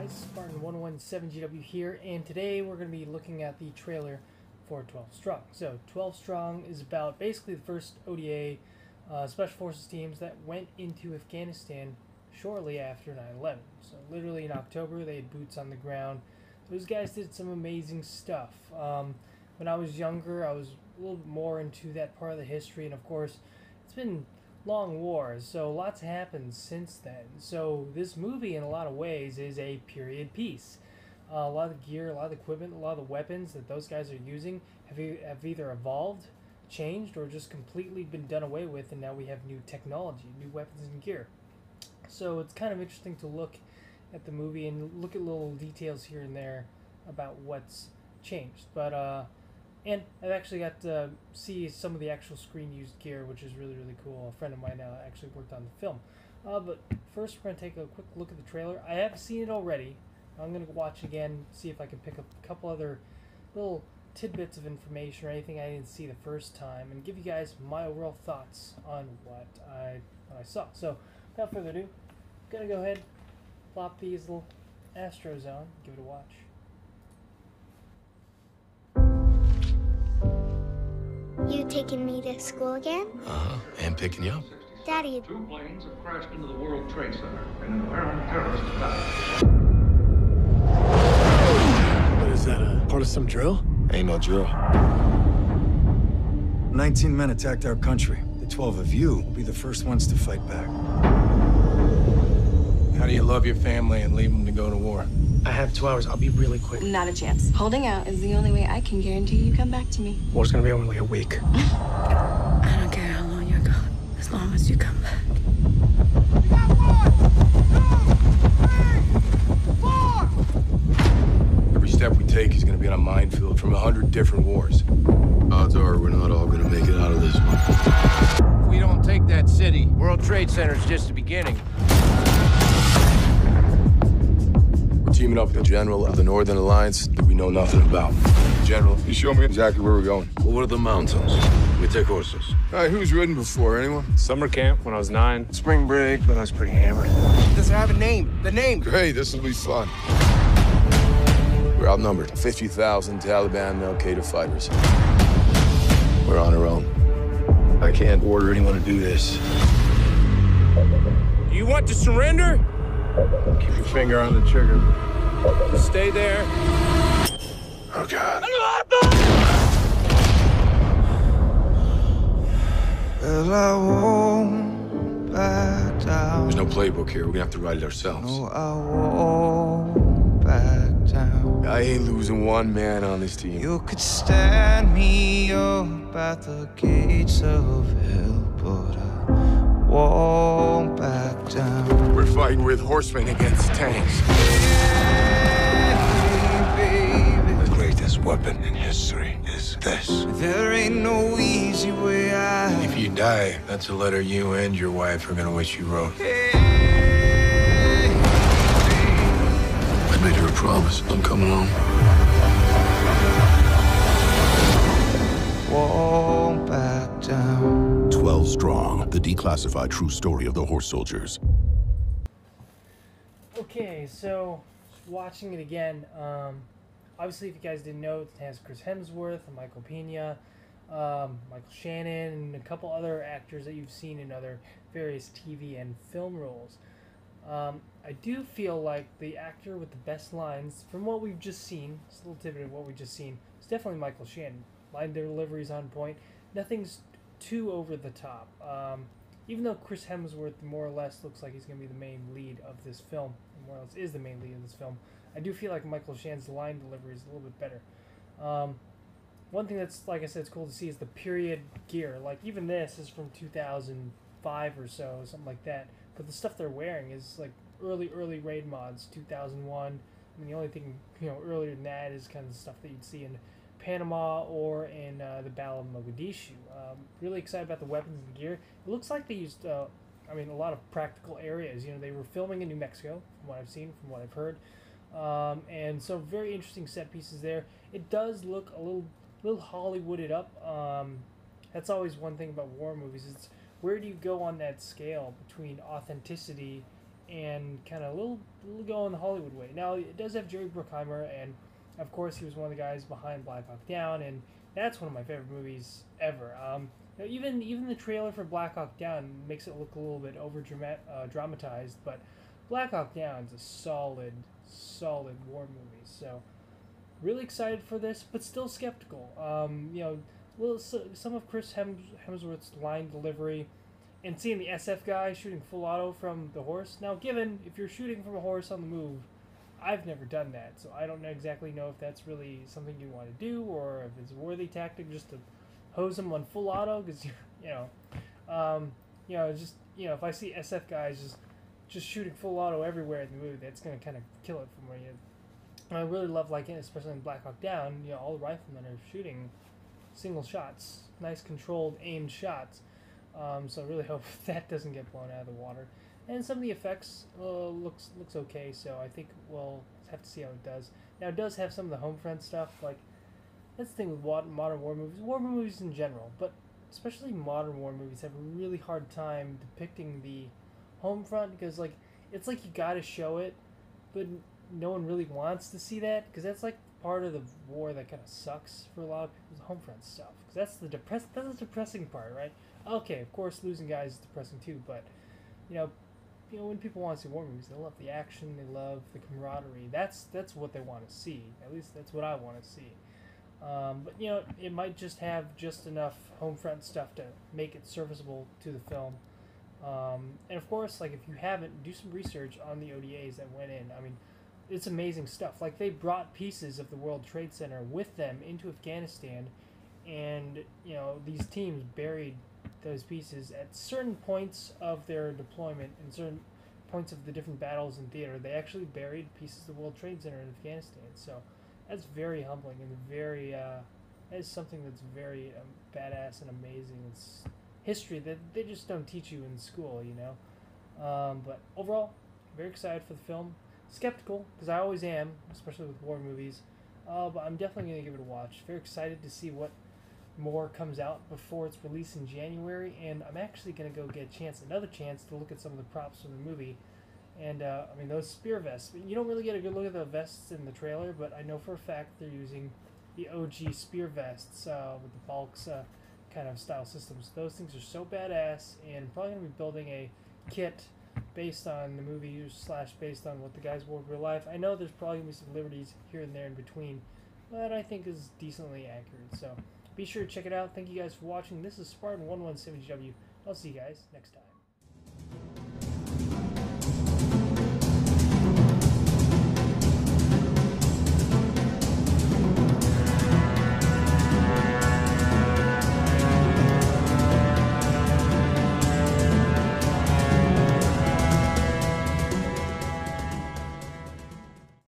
guys, SPARTAN117GW here, and today we're going to be looking at the trailer for 12 Strong. So 12 Strong is about basically the first ODA Special Forces teams that went into Afghanistan shortly after 9/11. So literally in October they had boots on the ground. Those guys did some amazing stuff. When I was younger I was a little bit more into that part of the history, and of course it's been long wars, so lots happened since then. So this movie in a lot of ways is a period piece. A lot of the gear, a lot of the equipment, a lot of the weapons that those guys are using have either evolved, changed, or just completely been done away with, and now we have new technology, new weapons and gear. So it's kind of interesting to look at the movie and look at little details here and there about what's changed. But and I've actually got to see some of the actual screen-used gear, which is really, really cool. A friend of mine actually worked on the film. But first, we're going to take a quick look at the trailer. I have seen it already. I'm going to watch again, see if I can pick up a couple other little tidbits of information or anything I didn't see the first time, and give you guys my overall thoughts on what I saw. So, without further ado, I'm going to go ahead, plop these little Astros on, give it a watch. You taking me to school again? Uh-huh. And picking you up. Daddy. Two planes have crashed into the World Trade Center, and an apparent terrorist attack. What is that, a part of some drill? Ain't no drill. 19 men attacked our country. The 12 of you will be the first ones to fight back. How do you love your family and leave them to go to war? I have 2 hours. I'll be really quick. Not a chance. Holding out is the only way I can guarantee you come back to me. War's gonna be over in like a week. I don't care how long you're gone, as long as you come back. Every step we take is gonna be on a minefield from 100 different wars. Odds are we're not all gonna make it out of this one. If we don't take that city, World Trade Center's just the beginning. We're teaming up with the general of the Northern Alliance that we know nothing about. General, you show me exactly where we're going. Over the mountains. We take horses. All right, who's ridden before? Anyone? Summer camp when I was 9. Spring break, but I was pretty hammered. Does it have a name? The name! Great, this will be fun. We're outnumbered. 50,000 Taliban and Al-Qaeda fighters. We're on our own. I can't order anyone to do this. Do you want to surrender? Keep your finger on the trigger. Just stay there. Oh, God. Well, I won't back down. There's no playbook here. We're gonna have to write it ourselves. No, I won't back down. I ain't losing one man on this team. You could stand me up at the gates of hell, but I won't back down. We're fighting with horsemen against tanks. The greatest weapon in history is this. There ain't no easy way out. If you die, that's a letter you and your wife are gonna wish you wrote. I made her a promise. I'm coming home. Won't back down. 12 Strong, the declassified true story of the horse soldiers. Okay, so watching it again, obviously if you guys didn't know, it has Chris Hemsworth, Michael Pena, Michael Shannon, and a couple other actors that you've seen in other various TV and film roles. I do feel like the actor with the best lines, from what we've just seen, just a little tidbit of what we've just seen, is definitely Michael Shannon. Line delivery's on point. Nothing's too over the top. Even though Chris Hemsworth more or less looks like he's going to be the main lead of this film, and more or less is the main lead of this film, I do feel like Michael Shannon's line delivery is a little bit better. One thing that's, like I said, it's cool to see is the period gear. Like, even this is from 2005 or so, something like that. But the stuff they're wearing is, like, early raid mods, 2001. I mean, the only thing, earlier than that is kind of the stuff that you'd see in Panama or in the Battle of Mogadishu. Really excited about the weapons and gear. It looks like they used, a lot of practical areas. They were filming in New Mexico, from what I've seen, from what I've heard. And so very interesting set pieces there. It does look a little Hollywooded up. That's always one thing about war movies. It's where do you go on that scale between authenticity and kind of a little go in the Hollywood way. Now, it does have Jerry Bruckheimer, and of course, he was one of the guys behind Black Hawk Down, and that's one of my favorite movies ever. Even the trailer for Black Hawk Down makes it look a little bit dramatized, but Black Hawk Down is a solid war movie. So, really excited for this, but still skeptical. Some of Chris Hemsworth's line delivery, and seeing the SF guy shooting full auto from the horse. Now, given if you're shooting from a horse on the move, I've never done that, so I don't exactly know if that's really something you want to do, or if it's a worthy tactic just to hose them on full auto. Because if I see SF guys just shooting full auto everywhere in the movie, that's gonna kind of kill it for me. And I really love, like, especially in Black Hawk Down, all the riflemen are shooting single shots, nice controlled aimed shots. So I really hope that doesn't get blown out of the water. And some of the effects looks okay, so I think we'll have to see how it does. Now, it does have some of the home front stuff, like, that's the thing with modern war movies in general, but especially modern war movies have a really hard time depicting the home front, because, like, it's like you gotta show it, but no one really wants to see that, because that's, like, part of the war that kind of sucks for a lot of people, the home front stuff, because that's the depressing part, right? Okay, of course, losing guys is depressing too, but, when people want to see war movies, they love the action, they love the camaraderie. That's what they want to see. At least that's what I want to see. But it might just have just enough home front stuff to make it serviceable to the film. And of course, like, if you haven't, do some research on the ODAs that went in. I mean, it's amazing stuff. Like, they brought pieces of the World Trade Center with them into Afghanistan, and these teams buried those pieces at certain points of their deployment and certain points of the different battles in theater. They actually buried pieces of the World Trade Center in Afghanistan. So that's very humbling, and very that is something that's very badass and amazing. It's history that they just don't teach you in school, But overall, very excited for the film. Skeptical, because I always am, especially with war movies. But I'm definitely going to give it a watch. Very excited to see what more comes out before its release in January, and I'm actually going to go get another chance to look at some of the props from the movie. And those spear vests, you don't really get a good look at the vests in the trailer, but I know for a fact they're using the OG spear vests with the Bulks kind of style systems. Those things are so badass, and I'm probably going to be building a kit based on the movie / based on what the guys wore in real life. I know there's probably going to be some liberties here and there in between, but I think is decently accurate. So be sure to check it out. Thank you guys for watching. This is SPARTAN117GW. I'll see you guys next time.